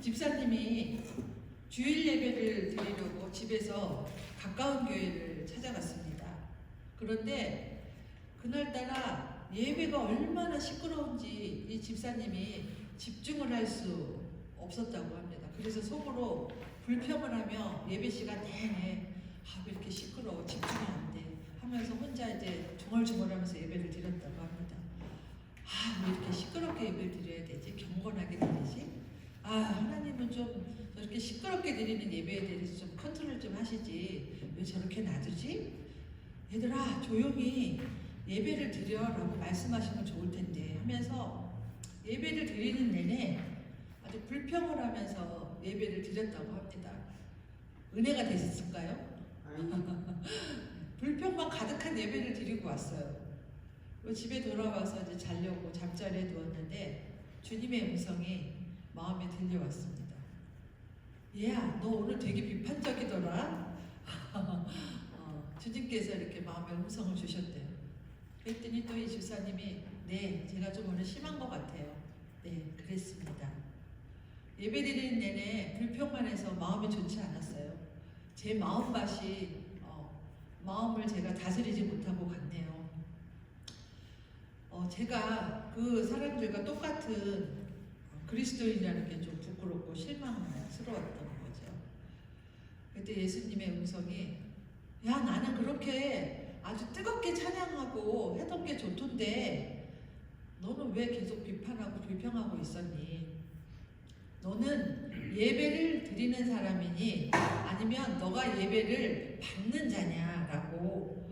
집사님이 주일 예배를 드리려고 집에서 가까운 교회를 찾아갔습니다. 그런데 그날따라 예배가 얼마나 시끄러운지 이 집사님이 집중을 할 수 없었다고 합니다. 그래서 속으로 불평을 하며 예배 시간 내내 왜 이렇게 시끄러워, 집중이 안 돼 하면서 혼자 이제 중얼중얼하면서 예배를 드렸다고 합니다. 왜 이렇게 시끄럽게 예배를 드려야 되지? 경건하게 드리지? 하나님은 좀 저렇게 시끄럽게 드리는 예배에 대해서 좀 컨트롤 좀 하시지 왜 저렇게 놔두지? 얘들아 조용히 예배를 드려라고 말씀하시면 좋을 텐데 하면서 예배를 드리는 내내 아주 불평을 하면서 예배를 드렸다고 합니다. 은혜가 되셨을까요? 불평만 가득한 예배를 드리고 왔어요. 집에 돌아와서 이제 자려고 잠자리에 누웠는데 주님의 음성이 마음에 들려왔습니다. 얘야, 너 오늘 되게 비판적이더라. 주님께서 이렇게 마음에 음성을 주셨대요. 그랬더니 또 이 집사님이 네, 제가 좀 오늘 심한 것 같아요. 네, 그랬습니다. 예배 드리는 내내 불평만 해서 마음이 좋지 않았어요. 제 마음밭이 마음을 제가 다스리지 못하고 갔네요. 제가 그 사람들과 똑같은 그리스도인이라는 게 좀 부끄럽고 실망스러웠던 거죠. 그때 예수님의 음성이 야, 나는 그렇게 아주 뜨겁게 찬양하고 했던 게 좋던데 너는 왜 계속 비판하고 불평하고 있었니? 너는 예배를 드리는 사람이니 아니면 너가 예배를 받는 자냐라고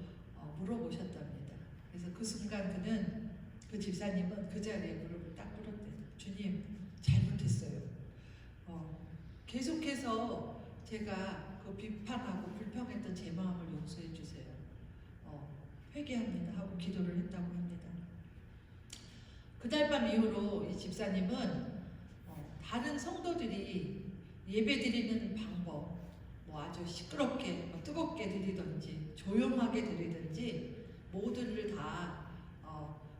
물어보셨답니다. 그래서 그 순간 그 집사님은 그 자리에 무릎을 딱 꿇었대요. 주님, 잘못했어요. 계속해서 제가 그 비판하고 불평했던 제 마음을 용서해 주세요. 회개합니다 하고 기도를 했다고 합니다. 그날 밤 이후로 이 집사님은 다른 성도들이 예배 드리는 방법, 아주 시끄럽게 뜨겁게 드리든지 조용하게 드리든지 모두를 다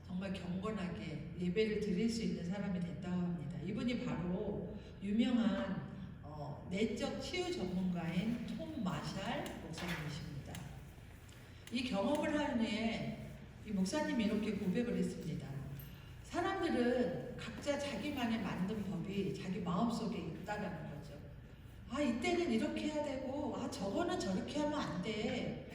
정말 경건하게 예배를 드릴 수 있는 사람이 됐다고 합니다. 이분이 바로 유명한 내적 치유 전문가인 톰 마샬 목사님이십니다. 이 경험을 한 후에 이 목사님이 이렇게 고백을 했습니다. 사람들은 각자 자기만의 만든 법이 자기 마음속에 있다는 거죠. 이때는 이렇게 해야 되고 저거는 저렇게 하면 안 돼.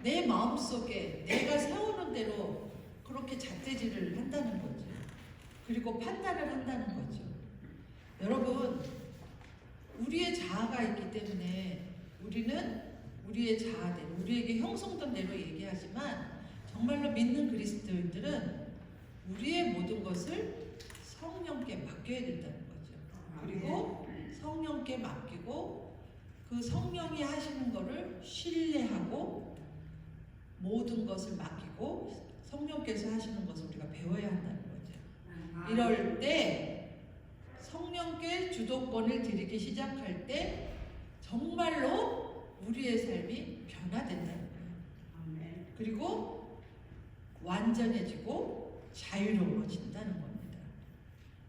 내 마음속에 내가 세우는 대로 그렇게 잣대질을 한다는 거죠. 그리고 판단을 한다는 거죠. 여러분, 우리의 자아가 있기 때문에 우리는 우리의 자아대로, 우리에게 형성된 대로 얘기하지만 정말로 믿는 그리스도인들은 우리의 모든 것을 성령께 맡겨야 된다는 거죠. 그리고 성령께 맡기고 그 성령이 하시는 것을 신뢰하고 모든 것을 맡기고 성령께서 하시는 것을 우리가 배워야 한다는 거죠. 이럴 때 성령께 주도권을 드리기 시작할 때 정말로 우리의 삶이 변화된다는 거예요. 그리고 완전해지고 자유로워진다는 겁니다.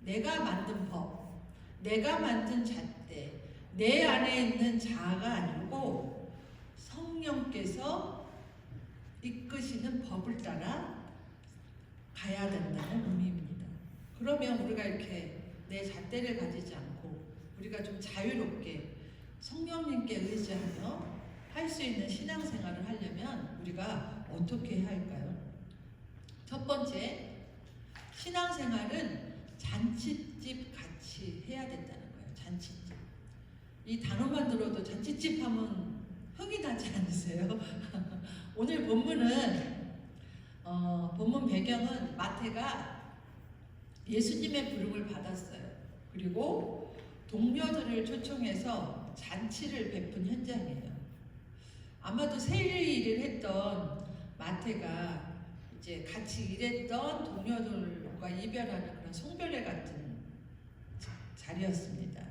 내가 만든 법, 내가 만든 잣대, 내 안에 있는 자아가 아니고 성령께서 이끄시는 법을 따라 가야 된다는 의미입니다. 그러면 우리가 이렇게 내 잣대를 가지지 않고 우리가 좀 자유롭게 성령님께 의지하며 할 수 있는 신앙생활을 하려면 우리가 어떻게 해야 할까요? 첫 번째, 신앙생활은 잔칫집 같이 해야 된다는 거예요. 잔칫집. 이 단어만 들어도 잔칫집 하면 흥이 나지 않으세요? 오늘 본문은 본문 배경은 마태가 예수님의 부름을 받았어요. 그리고 동료들을 초청해서 잔치를 베푼 현장이에요. 아마도 세일을 했던 마태가 이제 같이 일했던 동료들과 이별하는 그런 송별회 같은 자리였습니다.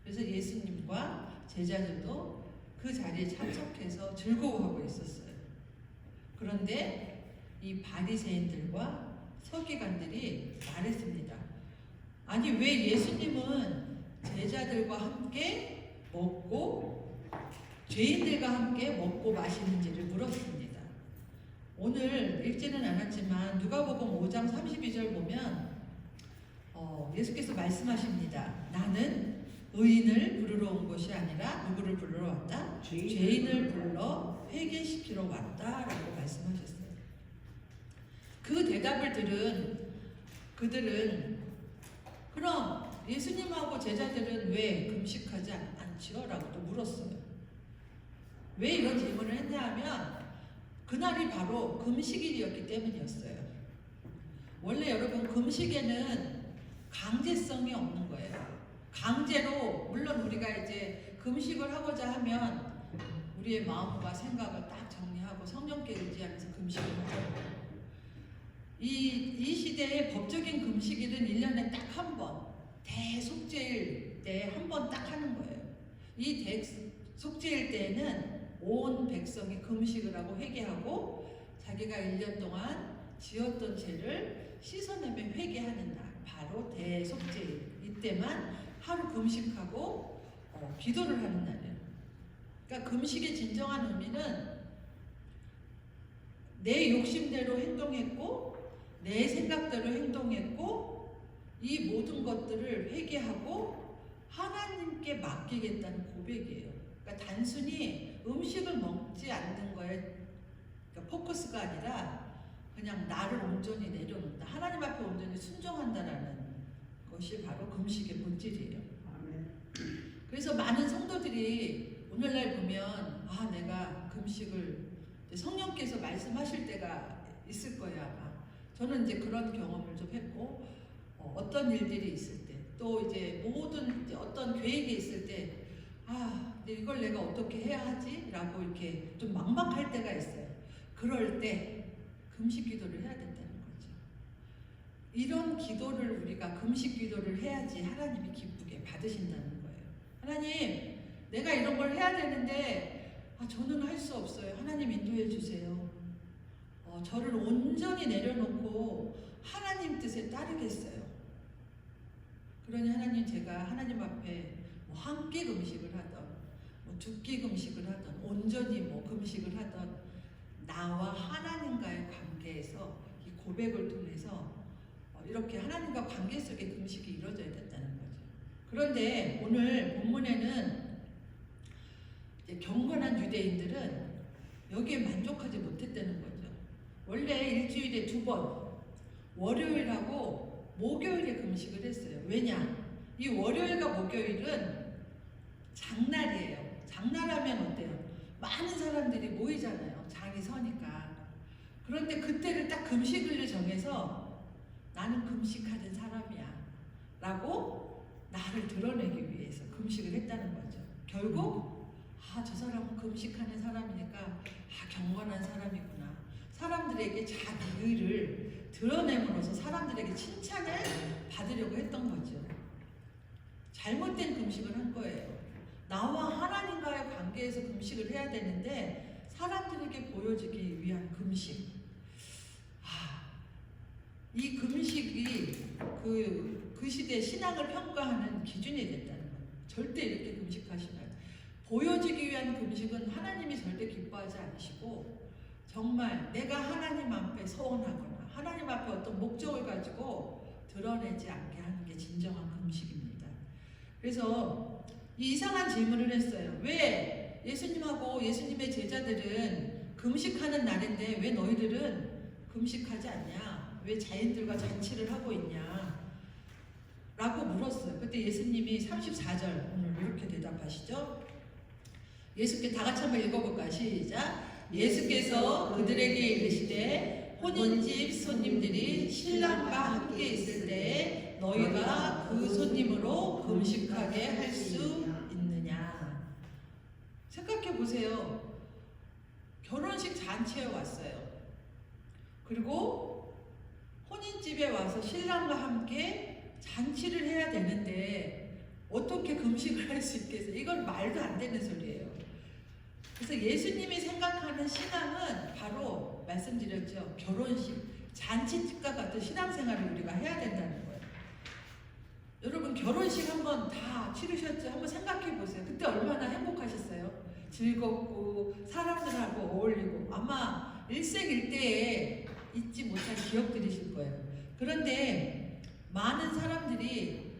그래서 예수님과 제자들도 그 자리에 참석해서 즐거워하고 있었어요. 그런데 이 바리새인들과 서기관들이 말했습니다. 아니, 왜 예수님은 제자들과 함께 먹고 죄인들과 함께 먹고 마시는지를 물었습니다. 오늘 읽지는 않았지만 누가복음 5장 32절 보면 예수께서 말씀하십니다. 나는 의인을 부르러 온 것이 아니라 누구를 부르러 왔다? 죄인을 불러 회개시키러 왔다라고 말씀하셨어요. 그 대답을 들은 그들은 그럼 예수님하고 제자들은 왜 금식하지 않지요? 라고 또 물었어요. 왜 이런 질문을 했냐 하면 그날이 바로 금식일이었기 때문이었어요. 원래 여러분 금식에는 강제성이 없는 거예요. 강제로 물론 우리가 이제 금식을 하고자 하면 우리의 마음과 생각을 딱 정리하고 성령께 의지하면서 금식을 하죠. 이 시대의 법적인 금식일은 1년에 딱 한 번, 대속죄일 때 한 번 딱 하는 거예요. 이 대속죄일 때에는 온 백성이 금식을 하고 회개하고 자기가 1년 동안 지었던 죄를 씻어내며 회개하는 날, 바로 대속죄일. 이때만 하루 금식하고 기도를 하는 날이에요. 그러니까 금식의 진정한 의미는 내 욕심대로 행동했고 내 생각대로 행동했고 이 모든 것들을 회개하고 하나님께 맡기겠다는 고백이에요. 그러니까 단순히 음식을 먹지 않는 거에 그러니까 포커스가 아니라 그냥 나를 온전히 내려놓는다. 하나님 앞에 온전히 순종한다라는 것이 바로 금식의 본질이에요. 그래서 많은 성도들이 오늘날 보면 내가 금식을 성령께서 말씀하실 때가 있을 거예요 아마. 저는 이제 그런 경험을 좀 했고 어떤 일들이 있을 때 또 이제 모든 이제 어떤 계획이 있을 때 근데 이걸 내가 어떻게 해야 하지? 라고 이렇게 좀 막막할 때가 있어요. 그럴 때 금식 기도를 해야 된다는 거죠. 이런 기도를 우리가 금식 기도를 해야지 하나님이 기쁘게 받으신다는 거예요. 하나님, 내가 이런 걸 해야 되는데 저는 할 수 없어요. 하나님 인도해 주세요. 저를 온전히 내려놓고 하나님 뜻에 따르겠어요. 그러니 하나님, 제가 하나님 앞에 한 끼 금식을 하던 두 끼 금식을 하던 온전히 금식을 하던 나와 하나님과의 관계에서 이 고백을 통해서 이렇게 하나님과 관계 속에 금식이 이루어져야 된다는 거죠. 그런데 오늘 본문에는 이제 경건한 유대인들은 여기에 만족하지 못했다는 거죠. 원래 일주일에 2번 월요일하고 목요일에 금식을 했어요. 왜냐? 이 월요일과 목요일은 장날이에요. 장날하면 어때요? 많은 사람들이 모이잖아요. 장이 서니까. 그런데 그때를 딱 금식일로 정해서 나는 금식하는 사람이야 라고 나를 드러내기 위해서 금식을 했다는 거죠. 결국 저 사람은 금식하는 사람이니까 경건한 사람이구나. 사람들에게 자기 의를 드러냄으로써 사람들에게 칭찬을 받으려고 했던 거죠. 잘못된 금식을 한 거예요. 나와 하나님과의 관계에서 금식을 해야 되는데 사람들에게 보여지기 위한 금식. 이 금식이 그 시대 신앙을 평가하는 기준이 됐다는 거예요. 절대 이렇게 금식하시면 보여지기 위한 금식은 하나님이 절대 기뻐하지 않으시고 정말 내가 하나님 앞에 서원하거나 하나님 앞에 어떤 목적을 가지고 드러내지 않게 하는 게 진정한 금식입니다. 그래서 이 이상한 질문을 했어요. 왜 예수님하고 예수님의 제자들은 금식하는 날인데 왜 너희들은 금식하지 않냐? 왜 자인들과 잔치를 하고 있냐? 라고 물었어요. 그때 예수님이 34절 오늘 이렇게 대답하시죠. 예수께 다 같이 한번 읽어볼까요? 시작. 예수께서 그들에게 이르시되 혼인집 손님들이 신랑과 함께 있을 때 너희가 그 손님으로 금식하게 할 수 있느냐? 생각해 보세요. 결혼식 잔치에 왔어요. 그리고 혼인집에 와서 신랑과 함께 잔치를 해야 되는데 어떻게 금식을 할 수 있겠어요? 이건 말도 안 되는 소리예요. 그래서 예수님이 생각하는 신앙은 바로 말씀드렸죠. 결혼식, 잔치집과 같은 신앙생활을 우리가 해야 된다는 거예요. 여러분 결혼식 한번 다 치르셨죠? 한번 생각해 보세요. 그때 얼마나 행복하셨어요? 즐겁고 사람들하고 어울리고 아마 일생일대에 잊지 못할 기억들이실 거예요. 그런데 많은 사람들이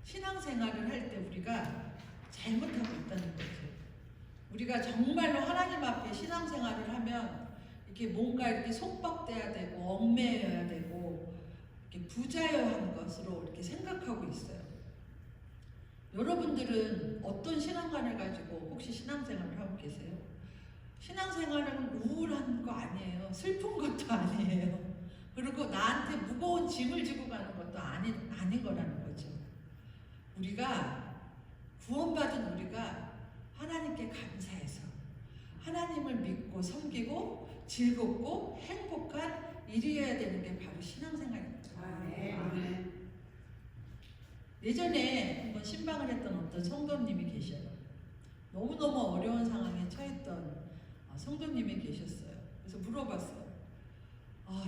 신앙생활을 할 때 우리가 잘못하고 있다는 거죠. 우리가 정말로 하나님 앞에 신앙생활을 하면 이렇게 뭔가 이렇게 속박돼야 되고 얽매여야 되고 이렇게 부자여야 하는 것으로 이렇게 생각하고 있어요. 여러분들은 어떤 신앙관을 가지고 혹시 신앙생활을 하고 계세요? 신앙생활은 우울한 거 아니에요. 슬픈 것도 아니에요. 그리고 나한테 무거운 짐을 지고 가는 것도 아닌 거라는 거죠. 우리가 구원받은 우리가 하나님께 감사해서 하나님을 믿고 섬기고 즐겁고 행복한 일이어야 되는 게 바로 신앙생활입니다. 아멘. 예전에 한번 신방을 했던 어떤 성도님이 계셔요. 너무너무 어려운 상황에 처했던 성도님이 계셨어요. 그래서 물어봤어요.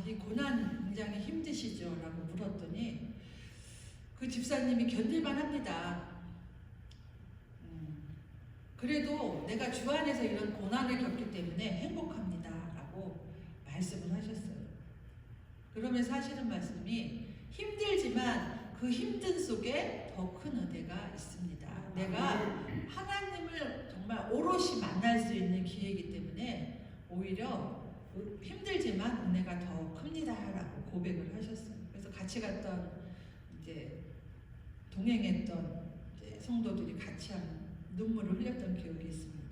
이 고난 굉장히 힘드시죠? 라고 물었더니 그 집사님이 견딜만 합니다. 그래도 내가 주 안에서 이런 고난을 겪기 때문에 행복합니다. 라고 말씀을 하셨어요. 그러면서 하시는 말씀이 힘들지만 그 힘든 속에 더 큰 은혜가 있습니다. 내가 하나님을 정말 오롯이 만날 수 있는 기회이기 때문에 오히려 힘들지만 은혜가 더 큽니다. 라고 고백을 하셨어요. 그래서 같이 갔던 이제 동행했던 이제 성도들이 같이 눈물을 흘렸던 기억이 있습니다.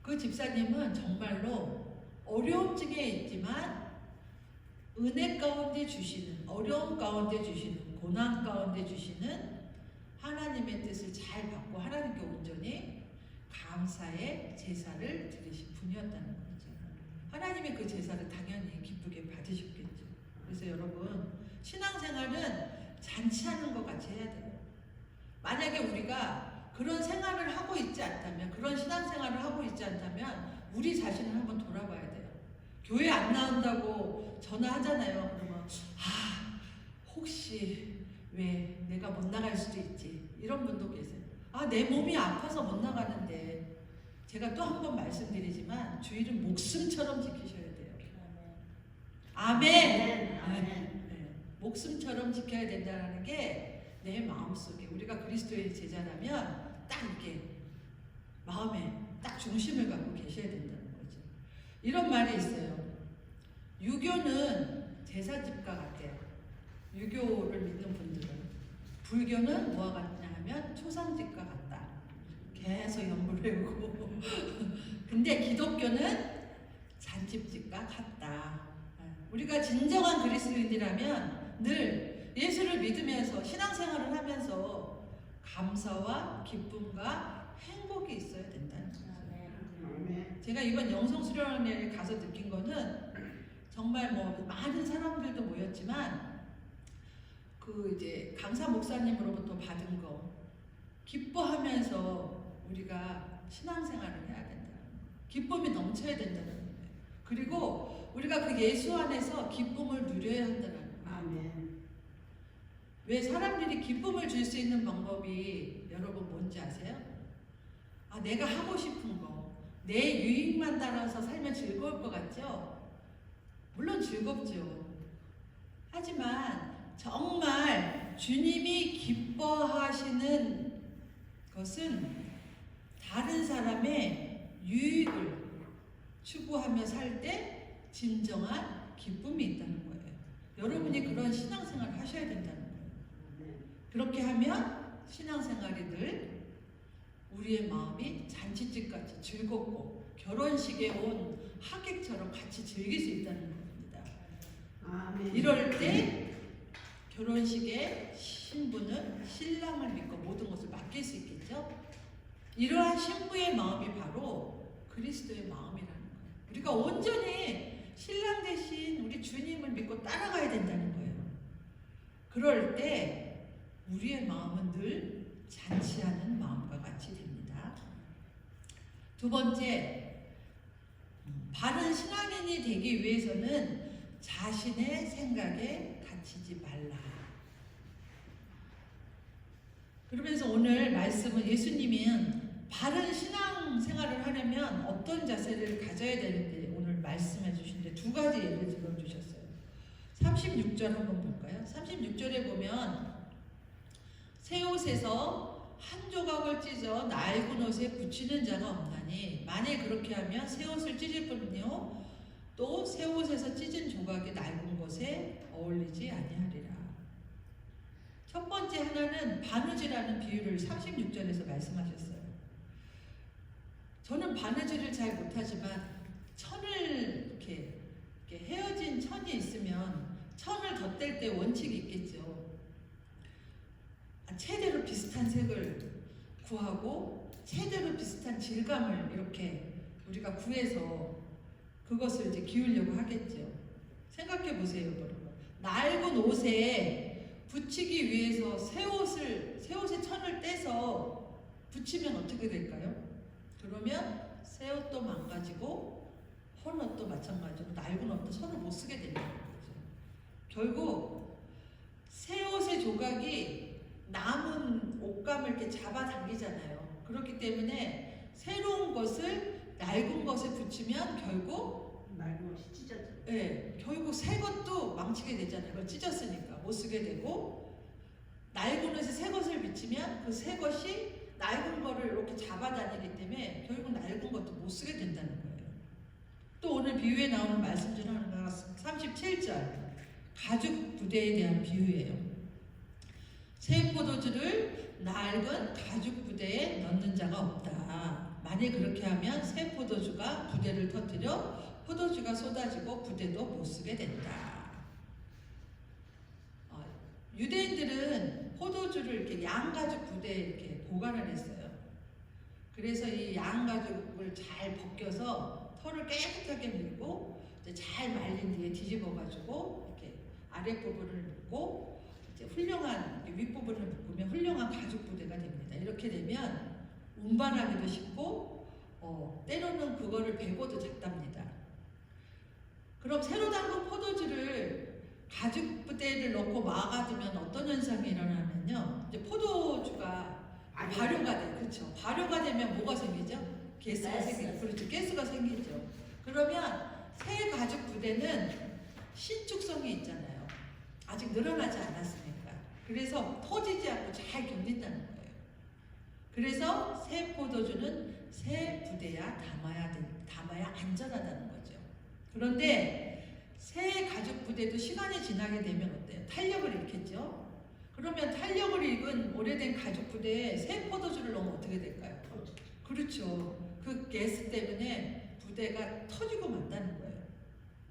그 집사님은 정말로 어려움 중에 있지만 은혜 가운데 주시는, 어려움 가운데 주시는, 고난 가운데 주시는 하나님의 뜻을 잘 받고 하나님께 온전히 감사의 제사를 드리신 분이었다는 거죠. 하나님의 그 제사를 당연히 기쁘게 받으셨겠죠. 그래서 여러분, 신앙생활은 잔치하는 것 같이 해야 돼요. 만약에 우리가 그런 생활을 하고 있지 않다면, 그런 신앙생활을 하고 있지 않다면 우리 자신을 한번 돌아봐야 돼요. 교회 안 나온다고 전화하잖아요. 그러면 혹시 왜 내가 못 나갈 수도 있지, 이런 분도 계세요. 내 몸이 아파서 못 나가는데, 제가 또 한 번 말씀드리지만 주일은 목숨처럼 지키셔야 돼요. 아멘. 아멘. 네. 목숨처럼 지켜야 된다는 게 내 마음속에, 우리가 그리스도의 제자라면 딱 이렇게 마음에 딱 중심을 갖고 계셔야 된다는 거죠. 이런 말이 있어요. 유교는 제사집과 같대요. 유교를 믿는 분들은. 불교는 뭐와 같냐 하면 초상집과 같다. 계속 연불 외우고. 근데 기독교는 잔집집과 같다. 우리가 진정한 그리스도인이라면 늘 예수를 믿으면서 신앙생활을 하면서 감사와 기쁨과 행복이 있어야 된다는 거죠. 제가 이번 영성수련회에 가서 느낀 거는 정말 많은 사람들도 모였지만 그 이제 강사 목사님으로부터 받은 거 기뻐하면서 우리가 신앙생활을 해야 된다는 거, 기쁨이 넘쳐야 된다는 거예요. 그리고 우리가 그 예수 안에서 기쁨을 누려야 한다는 거예요. 아멘. 왜 사람들이 기쁨을 줄 수 있는 방법이 여러분 뭔지 아세요? 내가 하고 싶은 거, 내 유익만 따라서 살면 즐거울 것 같죠? 물론 즐겁죠. 하지만 정말 주님이 기뻐하시는 것은 다른 사람의 유익을 추구하며 살 때 진정한 기쁨이 있다는 거예요. 여러분이 그런 신앙생활을 하셔야 된다는 거예요. 그렇게 하면 신앙생활이 늘 우리의 마음이 잔치집같이 즐겁고 결혼식에 온 하객처럼 같이 즐길 수 있다는 겁니다. 아멘. 이럴 때 결혼식에 신부는 신랑을 믿고 모든 것을 맡길 수 있겠죠? 이러한 신부의 마음이 바로 그리스도의 마음이라는 거예요. 우리가 온전히 신랑 대신 우리 주님을 믿고 따라가야 된다는 거예요. 그럴 때 우리의 마음은 늘 잔치하는 마음과 같이 됩니다. 두 번째, 바른 신앙인이 되기 위해서는 자신의 생각에 갇히지 말라. 그러면서 오늘 말씀은 예수님은 바른 신앙 생활을 하려면 어떤 자세를 가져야 되는데 오늘 말씀해 주신데 두 가지 예를 들어 주셨어요. 36절 한번 볼까요? 36절에 보면 새 옷에서 한 조각을 찢어 낡은 옷에 붙이는 자가 없나니 만일 그렇게 하면 새 옷을 찢을 뿐이요 또 새 옷에서 찢은 조각이 낡은 것에 어울리지 아니하리라. 첫 번째 하나는 바느질하는 비유를 36절에서 말씀하셨어요. 저는 바느질을 잘 못하지만 천을 이렇게 헤어진 천이 있으면 천을 덧댈 때 원칙이 있겠죠. 최대로 비슷한 색을 구하고 최대로 비슷한 질감을 이렇게 우리가 구해서 그것을 이제 기우려고 하겠죠. 생각해 보세요, 여러분. 낡은 옷에 붙이기 위해서 새 옷의 천을 떼서 붙이면 어떻게 될까요? 그러면 새 옷도 망가지고 헌 옷도 마찬가지로 낡은 옷도 서로 못 쓰게 되는 거죠. 결국 새 옷의 조각이 남은 옷감을 이렇게 잡아당기잖아요. 그렇기 때문에 새로운 것을 낡은 것에 붙이면 결국 낡은 옷이 찢어져. 네, 결국 새 것도 망치게 되잖아요. 그걸 찢었으니까 못 쓰게 되고 낡은 옷에 새 것을 비치면 그 새 것이 낡은 거를 이렇게 잡아다니기 때문에 결국 낡은 것도 못 쓰게 된다는 거예요. 또 오늘 비유에 나오는 말씀 중 하나가 37절 가죽 부대에 대한 비유예요. 새 포도주를 낡은 가죽 부대에 넣는 자가 없다. 만일 그렇게 하면 새 포도주가 부대를 터뜨려 포도주가 쏟아지고 부대도 못 쓰게 된다. 유대인들은 포도주를 이렇게 양가죽 부대에 이렇게 보관을 했어요. 그래서 이 양가죽을 잘 벗겨서 털을 깨끗하게 밀고 이제 잘 말린 뒤에 뒤집어가지고 이렇게 아랫부분을 묶고 이제 훌륭한 윗부분을 묶으면 훌륭한 가죽 부대가 됩니다. 이렇게 되면 운반하기도 쉽고 때로는 그거를 베고도 잡답니다. 그럼 새로 담근 포도주를 가죽 부대를 넣고 막아두면 어떤 현상이 일어나면요. 이제 포도주가 발효가 돼, 그렇죠. 발효가 되면 뭐가 생기죠? 가스가 생기죠. 그렇죠. 가스가 생기죠. 그러면 새 가죽 부대는 신축성이 있잖아요. 아직 늘어나지 않았으니까. 그래서 터지지 않고 잘 견딘다는 거예요. 그래서 새 포도주는 새 부대야 담아야 안전하다는 거죠. 그런데 새 가죽 부대도 시간이 지나게 되면 어때요? 탄력을 잃겠죠? 그러면 탄력을 잃은 오래된 가죽 부대에 새 포도주를 넣으면 어떻게 될까요? 그렇죠. 그 가스 때문에 부대가 터지고 만다는 거예요.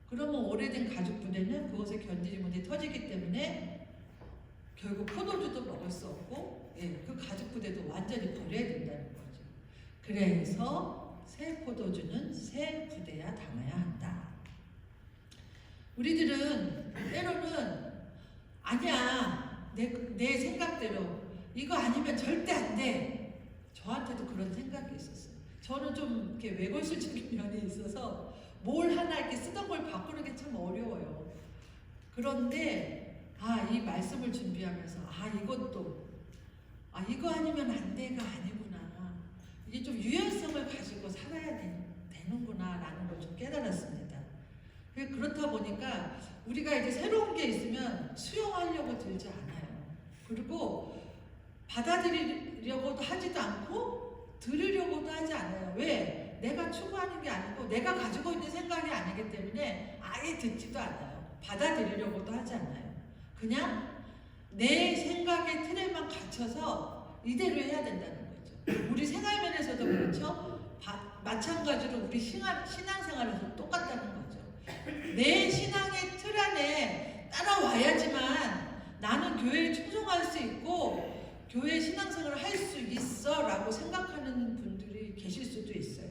그러면 오래된 가죽 부대는 그것을 견디지 못해 터지기 때문에 결국 포도주도 먹을 수 없고 그 가죽 부대도 완전히 버려야 된다는 거죠. 그래서 새 포도주는 새 부대야 담아야 한다. 우리들은 때로는 아니야 내 생각대로 이거 아니면 절대 안 돼. 저한테도 그런 생각이 있었어요. 저는 좀 이렇게 외골수적인 면이 있어서 뭘 하나 이렇게 쓰던 걸 바꾸는 게 참 어려워요. 그런데 이 말씀을 준비하면서 이것도 이거 아니면 안 돼가 아니구나. 이게 좀 유연성을 가지고 살아야 되는구나 라는 걸 좀 깨달았습니다. 그렇다 보니까 우리가 이제 새로운 게 있으면 수용하려고 들지 않아요. 그리고 받아들이려고도 하지도 않고 들으려고도 하지 않아요. 왜? 내가 추구하는 게 아니고 내가 가지고 있는 생각이 아니기 때문에 아예 듣지도 않아요. 받아들이려고도 하지 않아요. 그냥 내 생각의 틀에만 갇혀서 이대로 해야 된다는 거죠. 우리 생활면에서도 그렇죠. 마찬가지로 우리 신앙생활에서 똑같다는 거죠. 내 신앙의 틀 안에 따라와야지만 나는 교회에 충성할 수 있고 교회 신앙생활을 할 수 있어 라고 생각하는 분들이 계실 수도 있어요.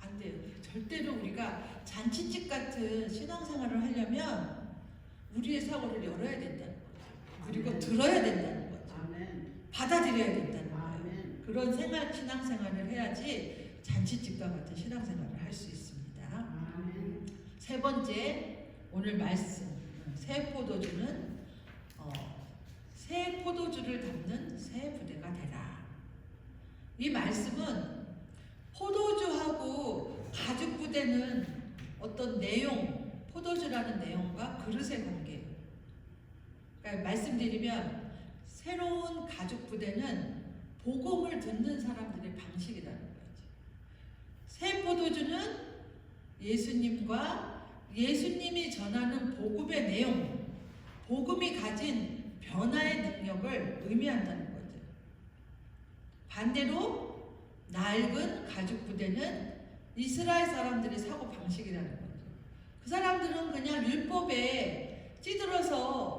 안 돼요. 절대로 우리가 잔치집 같은 신앙생활을 하려면 우리의 사고를 열어야 된다는 거죠. 그리고 들어야 된다는 거죠. 받아들여야 된다는 거예요. 그런 신앙생활을 해야지 잔치집과 같은 신앙생활을 할 수 있습니다. 세 번째 오늘 말씀 새 포도주는 새 포도주를 담는 새 부대가 되라. 이 말씀은 포도주하고 가죽 부대는 어떤 내용, 포도주라는 내용과 그릇의 관계예요. 그러니까 말씀드리면 새로운 가죽 부대는 복음을 듣는 사람들의 방식이라는 거지. 새 포도주는 예수님과 예수님이 전하는 복음의 내용, 복음이 가진 변화의 능력을 의미한다는 거죠. 반대로 낡은 가죽 부대는 이스라엘 사람들의 사고 방식이라는 거죠. 그 사람들은 그냥 율법에 찌들어서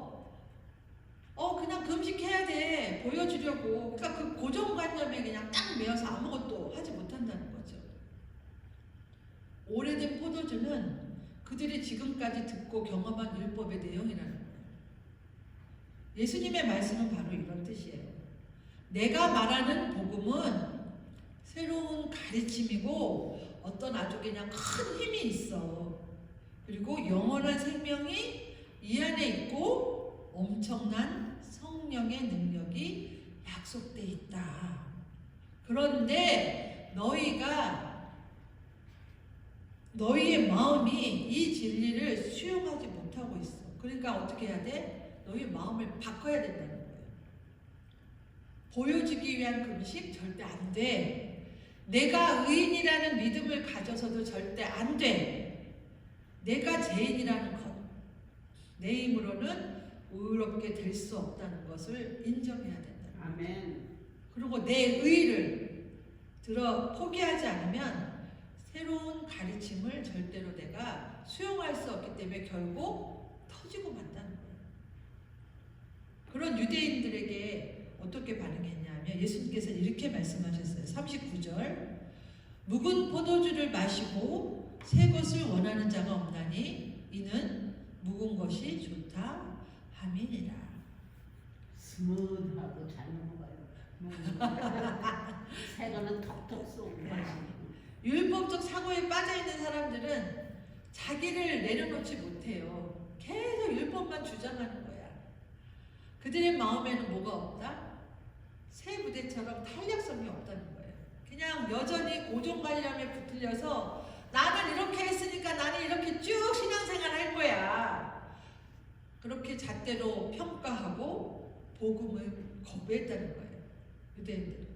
그냥 금식해야 돼 보여주려고, 그러니까 그 고정관념에 그냥 딱 매여서 아무것도 하지 못한다는 거죠. 오래된 포도주는 그들이 지금까지 듣고 경험한 율법의 내용이라는 거예요. 예수님의 말씀은 바로 이런 뜻이에요. 내가 말하는 복음은 새로운 가르침이고 어떤 아주 그냥 큰 힘이 있어. 그리고 영원한 생명이 이 안에 있고 엄청난 성령의 능력이 약속돼 있다. 그런데 너희의 마음이 이 진리를 수용하지 못하고 있어. 그러니까 어떻게 해야 돼? 너희 마음을 바꿔야 된다는 거예요. 보여주기 위한 금식 절대 안 돼. 내가 의인이라는 믿음을 가져서도 절대 안 돼. 내가 죄인이라는 것, 내 힘으로는 의롭게 될 수 없다는 것을 인정해야 된다. 아멘. 그리고 내 의를 포기하지 않으면 새로운 가르침을 절대로 내가 수용할 수 없기 때문에 결국 터지고 만다는 거예요. 그런 유대인들에게 어떻게 반응했냐면 예수님께서 이렇게 말씀하셨어요. 39절, 묵은 포도주를 마시고 새 것을 원하는 자가 없나니 이는 묵은 것이 좋다 함이니라. 스무드하고 잘 넘어가요. 새거는 톡톡 쏘고 맛있고. 율법적 사고에 빠져있는 사람들은 자기를 내려놓지 못해요. 계속 율법만 주장하는 거야. 그들의 마음에는 뭐가 없다? 새 부대처럼 탄력성이 없다는 거예요. 그냥 여전히 고정관념에 붙들려서 나는 이렇게 했으니까 나는 이렇게 쭉 신앙생활 할 거야. 그렇게 잣대로 평가하고 복음을 거부했다는 거예요. 유대인들은.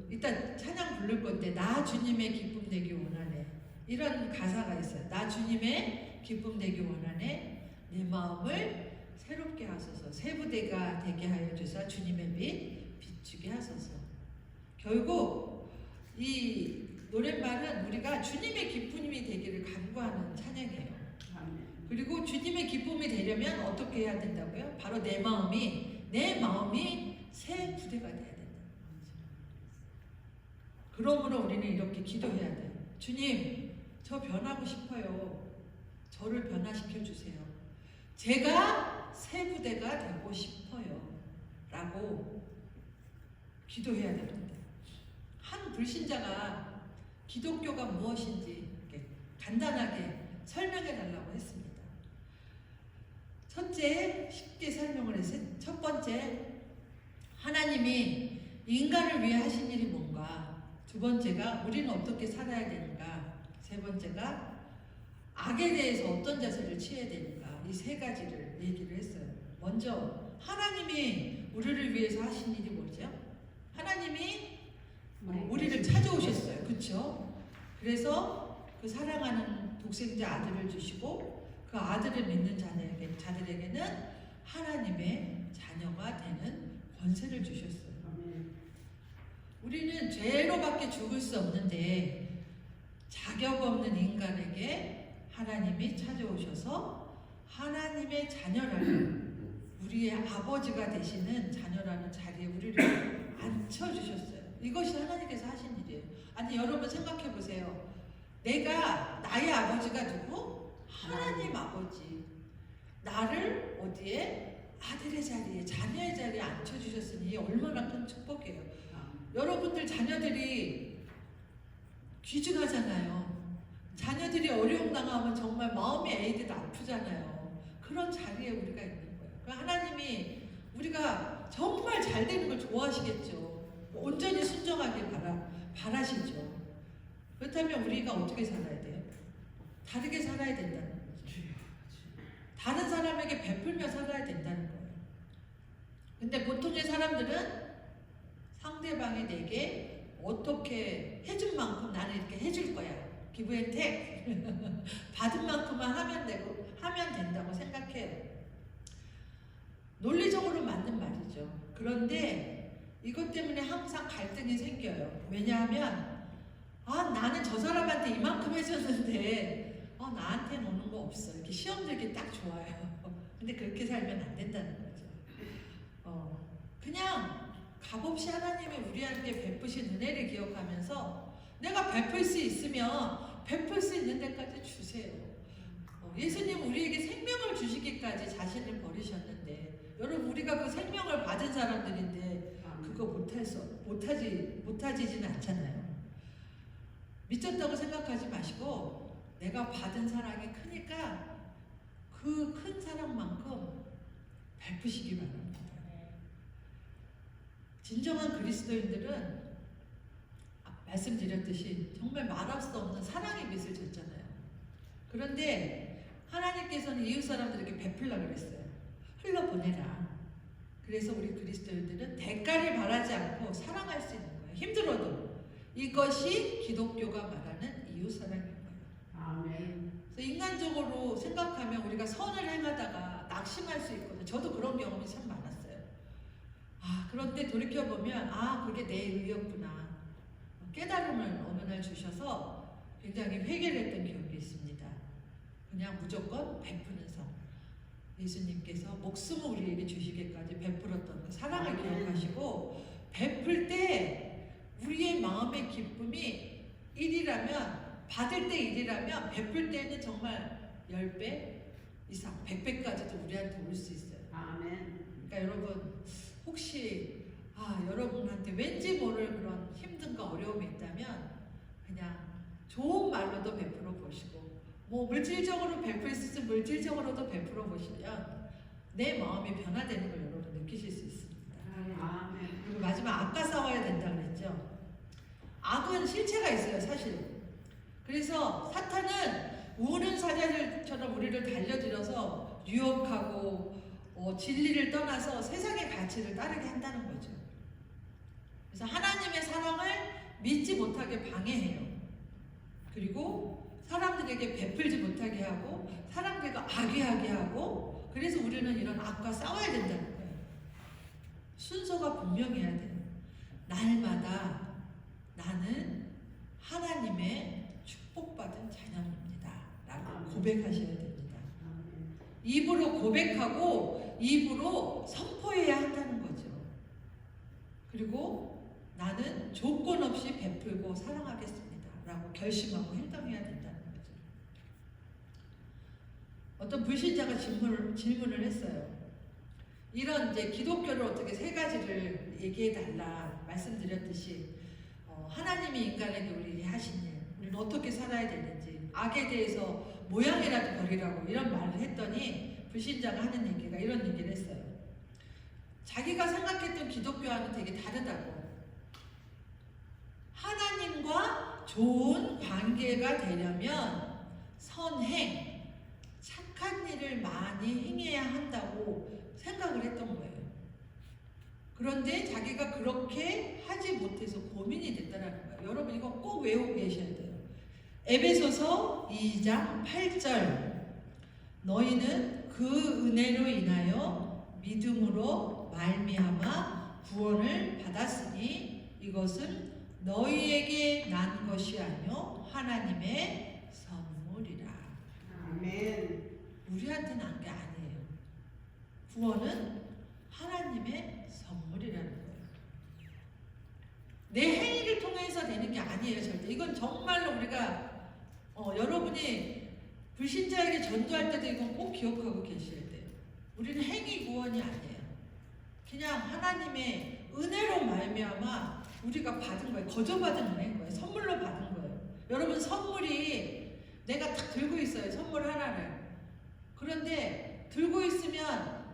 일단 찬양 부를 건데 나 주님의 기쁨 되기 원하네. 이런 가사가 있어요. 나 주님의 기쁨 되기 원하네. 내 마음을 새롭게 하소서. 새 부대가 되게 하여 주사 주님의 빛 비추게 하소서. 결국 이 노랫말은 우리가 주님의 기쁨이 되기를 간구하는 찬양이에요. 그리고 주님의 기쁨이 되려면 어떻게 해야 된다고요? 바로 내 마음이 새 부대가 돼야 된다. 그러므로 우리는 이렇게 기도해야 돼요. 주님, 저 변하고 싶어요. 저를 변화시켜 주세요. 제가 새 부대가 되고 싶어요. 라고 기도해야 됩니다. 한 불신자가 기독교가 무엇인지 이렇게 간단하게 설명해 달라고 했습니다. 첫째, 쉽게 설명을 했어요. 첫 번째, 하나님이 인간을 위해 하신 일이 뭔가. 두 번째가 우리는 어떻게 살아야 되는가. 세 번째가 악에 대해서 어떤 자세를 취해야 되는가. 이 세 가지를 얘기를 했어요. 먼저 하나님이 우리를 위해서 하신 일이 뭐죠? 하나님이 우리를 찾아오셨어요. 그렇죠? 그래서 그 사랑하는 독생자 아들을 주시고 그 아들을 믿는 자들에게는 하나님의 자녀가 되는 권세를 주셨어요. 우리는 죄로밖에 죽을 수 없는데 자격 없는 인간에게 하나님이 찾아오셔서 하나님의 자녀라는, 우리의 아버지가 되시는 자녀라는 자리에 우리를 앉혀주셨어요. 이것이 하나님께서 하신 일이에요. 아니 여러분 생각해 보세요. 내가 나의 아버지가 누구? 하나님 아버지. 나를 어디에? 아들의 자리에, 자녀의 자리에 앉혀주셨으니 얼마나 큰 축복이에요. 여러분들 자녀들이 귀중하잖아요. 자녀들이 어려움 당하면 정말 마음이 애들 아프잖아요. 그런 자리에 우리가 있는 거예요. 그 하나님이 우리가 정말 잘 되는 걸 좋아하시겠죠. 온전히 순종하길 바라시죠. 그렇다면 우리가 어떻게 살아야 돼요? 다르게 살아야 된다는 거죠. 다른 사람에게 베풀며 살아야 된다는 거예요. 근데 보통의 사람들은 상대방이 내게 어떻게 해준 만큼 나는 이렇게 해줄 거야. give and take. 받은 만큼만 하면 된다고 생각해요. 논리적으로 맞는 말이죠. 그런데 이것 때문에 항상 갈등이 생겨요. 왜냐하면 나는 저 사람한테 이만큼 해줬는데 나한테는 오는 거 없어. 이렇게 시험 들기 딱 좋아요. 근데 그렇게 살면 안 된다는 거죠. 그냥 값없이 하나님이 우리한테 베푸신 은혜를 기억하면서 내가 베풀 수 있으면 베풀 수 있는 데까지 주세요. 예수님 우리에게 생명을 주시기까지 자신을 버리셨는데 여러분 우리가 그 생명을 받은 사람들인데 그거 못하지는 않잖아요. 미쳤다고 생각하지 마시고 내가 받은 사랑이 크니까 그 큰 사랑만큼 베푸시기 바랍니다. 진정한 그리스도인들은 말씀드렸듯이 정말 말할 수 없는 사랑의 빛을 줬잖아요. 그런데 하나님께서는 이웃 사람들에게 베풀라 그랬어요. 흘러보내라. 그래서 우리 그리스도인들은 대가를 바라지 않고 사랑할 수 있는 거예요. 힘들어도. 이것이 기독교가 말하는 이웃 사랑인 거예요. 아멘. 그래서 인간적으로 생각하면 우리가 선을 행하다가 낙심할 수 있거든요. 저도 그런 경험이 참 많았어요. 그런데 돌이켜보면 그게 내 의였구나. 깨달음을 어느 날 주셔서 굉장히 회개를 했던 기억이 있습니다. 그냥 무조건 베푸는 삶. 예수님께서 목숨을 우리에게 주시기까지 베풀었던 그 사랑을 기억하시고 베풀 때 우리의 마음의 기쁨이 1이라면 받을 때 1이라면 베풀 때는 정말 10배 이상 100배까지도 우리한테 올 수 있어요. 아멘. 그러니까 여러분 혹시 여러분한테 왠지 모를 그런 힘든가 어려움이 있다면 그냥 좋은 말로도 베풀어 보시고 물질적으로 베풀 수 있으면 물질적으로도 베풀어 보시면 내 마음이 변화되는 걸 여러분 느끼실 수 있습니다. 아멘. 그리고 마지막 악과 싸워야 된다 그랬죠. 악은 실체가 있어요 사실. 그래서 사탄은 우는 사자들처럼 우리를 달려들어서 유혹하고 진리를 떠나서 세상의 가치를 따르게 한다는 거죠. 그래서 하나님의 사랑을 믿지 못하게 방해해요. 그리고 사람들에게 베풀지 못하게 하고 사람들과 악의하게 하고 그래서 우리는 이런 악과 싸워야 된다는 거예요. 순서가 분명해야 돼요. 날마다 나는 하나님의 축복받은 자녀입니다. 라고 고백하셔야 됩니다. 입으로 고백하고 입으로 선포해야 한다는 거죠. 그리고 나는 조건 없이 베풀고 사랑하겠습니다. 라고 결심하고 행동해야 된다는 거죠. 어떤 불신자가 질문을 했어요. 이런 이제 기독교를 어떻게 3가지를 얘기해 달라 말씀드렸듯이 하나님이 인간에게 우리에게 하신 일, 우리는 어떻게 살아야 되는지, 악에 대해서 모양이라도 버리라고 이런 말을 했더니 불신자가 하는 얘기가 이런 얘기를 했어요. 자기가 생각했던 기독교와는 되게 다르다고. 하나님과 좋은 관계가 되려면 선행, 착한 일을 많이 행해야 한다고 생각을 했던 거예요. 그런데 자기가 그렇게 하지 못해서 고민이 됐다는 거예요. 여러분 이거 꼭 외우고 계셔야 돼요. 에베소서 2장 8절 너희는 그 은혜로 인하여 믿음으로 말미암아 구원을 받았으니 이것은 너희에게 난 것이 아니요 하나님의 선물이라. 아멘. 우리한테 난 게 아니에요. 구원은 하나님의 선물이라는 거예요. 내 행위를 통해서 되는 게 아니에요. 절대. 이건 정말로 우리가 여러분이 불신자에게 전도할 때도 이건 꼭 기억하고 계셔야 돼요. 우리는 행위 구원이 아니에요. 그냥 하나님의 은혜로 말미암아 우리가 받은 거예요. 거저받은 은혜인 거예요. 선물로 받은 거예요. 여러분 선물이 내가 딱 들고 있어요. 선물 하나를. 그런데 들고 있으면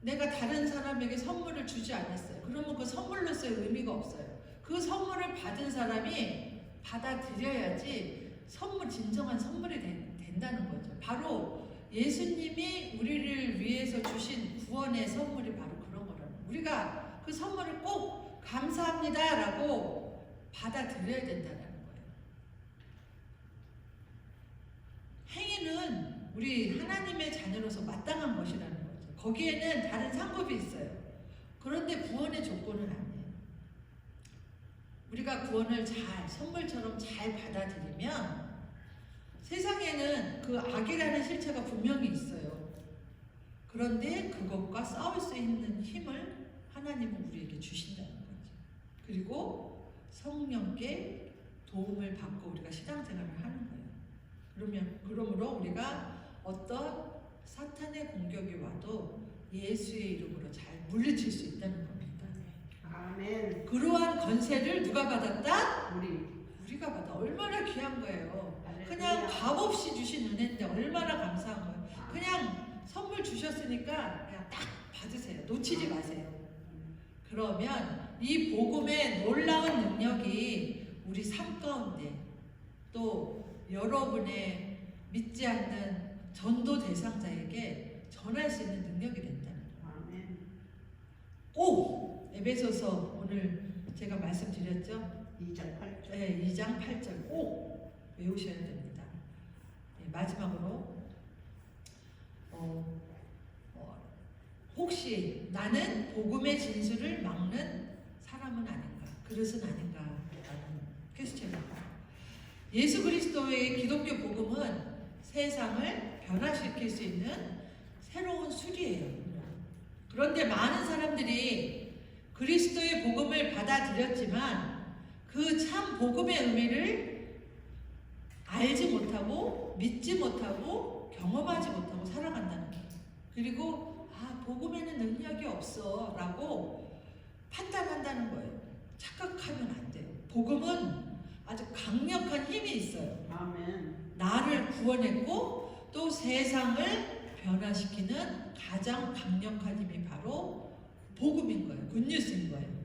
내가 다른 사람에게 선물을 주지 않았어요. 그러면 그 선물로서의 의미가 없어요. 그 선물을 받은 사람이 받아들여야지 진정한 선물이 된다는 거죠. 바로 예수님이 우리를 위해서 주신 구원의 선물이 바로 그런 거라는 거예요. 우리가 그 선물을 꼭 감사합니다라고 받아들여야 된다는 거예요. 행위는 우리 하나님의 자녀로서 마땅한 것이라는 거죠. 거기에는 다른 상급이 있어요. 그런데 구원의 조건은 아니에요. 우리가 구원을 선물처럼 잘 받아들이면 세상에는 그 악이라는 실체가 분명히 있어요. 그런데 그것과 싸울 수 있는 힘을 하나님은 우리에게 주신다는 거죠. 그리고 성령께 도움을 받고 우리가 신앙생활을 하는 거예요. 그러므로 우리가 어떤 사탄의 공격이 와도 예수의 이름으로 잘 물리칠 수 있다는 겁니다. 아멘. 그러한 권세를 누가 받았다? 우리가 받아. 얼마나 귀한 거예요. 할렐루야. 그냥 값없이 주신 은혜인데 얼마나 감사한 거예요. 그냥 선물 주셨으니까 그냥 딱 받으세요. 놓치지 마세요. 그러면 이 복음의 놀라운 능력이 우리 삶 가운데 또 여러분의 믿지 않는 전도 대상자에게 전할 수 있는 능력이 된다는 거예요. 아멘. 꼭 에베소서 오늘 제가 말씀드렸죠. 2장 8절. 네, 2장 8절 꼭 외우셔야 됩니다. 네, 마지막으로 혹시 나는 복음의 진술을 막는 사람은 아닌가, 그릇은 아닌가 라는 퀘스천입니다. 예수 그리스도의 기독교 복음은 세상을 변화시킬 수 있는 새로운 술이에요. 그런데 많은 사람들이 그리스도의 복음을 받아들였지만 그 참 복음의 의미를 알지 못하고 믿지 못하고 경험하지 못하고 살아간다는 거예요. 그리고 복음에는 능력이 없어 라고 판단한다는 거예요. 착각하면 안 돼요. 복음은 아주 강력한 힘이 있어요. 아멘. 나를 구원했고 또 세상을 변화시키는 가장 강력한 힘이 바로 복음인 거예요. 굿뉴스인 거예요.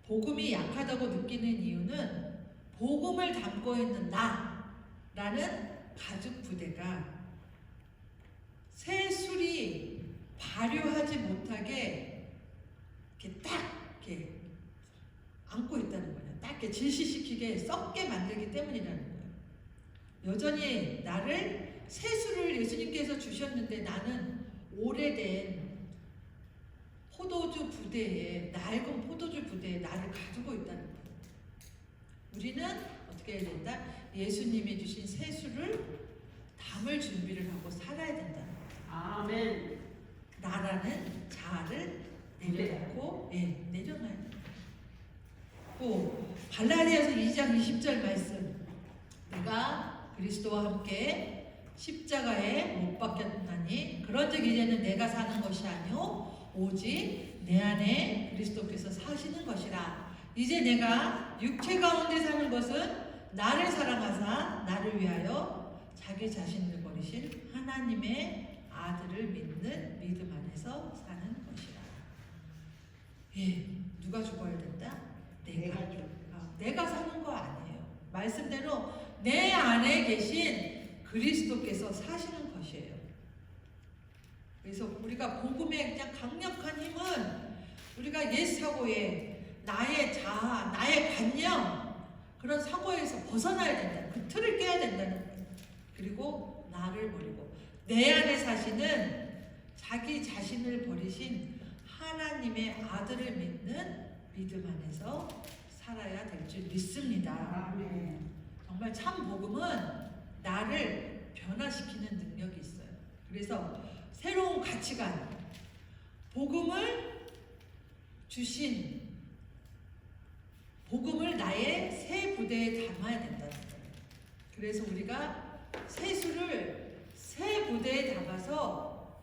복음이 약하다고 느끼는 이유는 복음을 담고 있는 나라는 가죽 부대가 새 술이 발효하지 못하게 이렇게 딱 이렇게 안고 있다는 거예요. 딱 이렇게 질시시키게 썩게 만들기 때문이라는 거예요. 여전히 나를 새 술을 예수님께서 주셨는데 나는 오래된 포도주 부대에, 낡은 포도주 부대에 나를 가지고 있다는 거예요. 우리는 어떻게 해야 된다? 예수님이 주신 새 술을 담을 준비를 하고 살아야 된다는 거예요. 아멘. 나라는 자아를 내려놓고 내려놔야 된다. 또 갈라디아서 2장 20절 말씀, 내가 그리스도와 함께 십자가에 못 박혔나니 그런즉 이제는 내가 사는 것이 아니오 오직 내 안에 그리스도께서 사시는 것이라. 이제 내가 육체 가운데 사는 것은 나를 사랑하사 나를 위하여 자기 자신을 버리신 하나님의 아들을 믿는 믿음 안에서 사는 것이라. 누가 죽어야 된다? 내가 사는 거 아니에요. 말씀대로 내 안에 계신 그리스도께서 사시는 것이에요. 그래서 우리가 복음의 그냥 강력한 힘은 우리가 옛 사고에 나의 자아, 나의 관념 그런 사고에서 벗어나야 된다. 그 틀을 깨야 된다는 거예요. 그리고 나를 버리고 내 안에 사시는 자기 자신을 버리신 하나님의 아들을 믿는 믿음 안에서 살아야 될 줄 믿습니다. 아멘. 정말 참 복음은 나를 변화시키는 능력이 있어요. 그래서 새로운 가치관, 복음을 주신 복음을 나의 새 부대에 담아야 된다는 거예요. 그래서 우리가 새 술을 새 부대에 담아서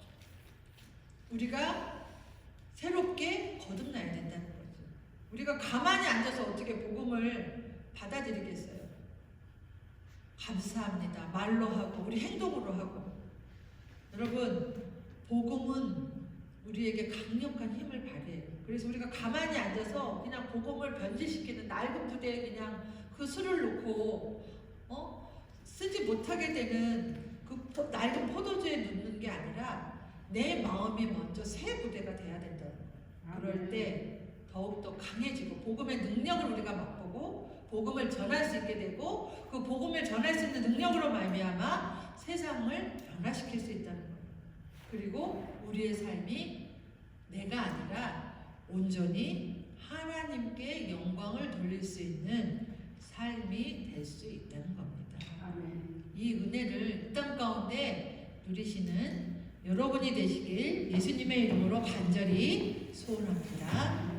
우리가 새롭게 거듭나야 된다는 거죠. 우리가 가만히 앉아서 어떻게 복음을 받아들이겠어요? 감사합니다. 말로 하고 우리 행동으로 하고. 여러분, 복음은 우리에게 강력한 힘을 발휘해요. 그래서 우리가 가만히 앉아서 그냥 복음을 변질시키는 낡은 부대에 그냥 그 술을 놓고 쓰지 못하게 되는 그 낡은 포도주에 눕는 게 아니라 내 마음이 먼저 새 부대가 돼야 된다는 거예요. 그럴 때 더욱더 강해지고 복음의 능력을 우리가 맛보고 복음을 전할 수 있게 되고 그 복음을 전할 수 있는 능력으로 말미암아 세상을 변화시킬 수 있다는 거예요. 그리고 우리의 삶이 내가 아니라 온전히 하나님께 영광을 돌릴 수 있는 삶이 될 수 있다는 겁니다. 아멘. 이 은혜를 이 땅 가운데 누리시는 여러분이 되시길 예수님의 이름으로 간절히 소원합니다.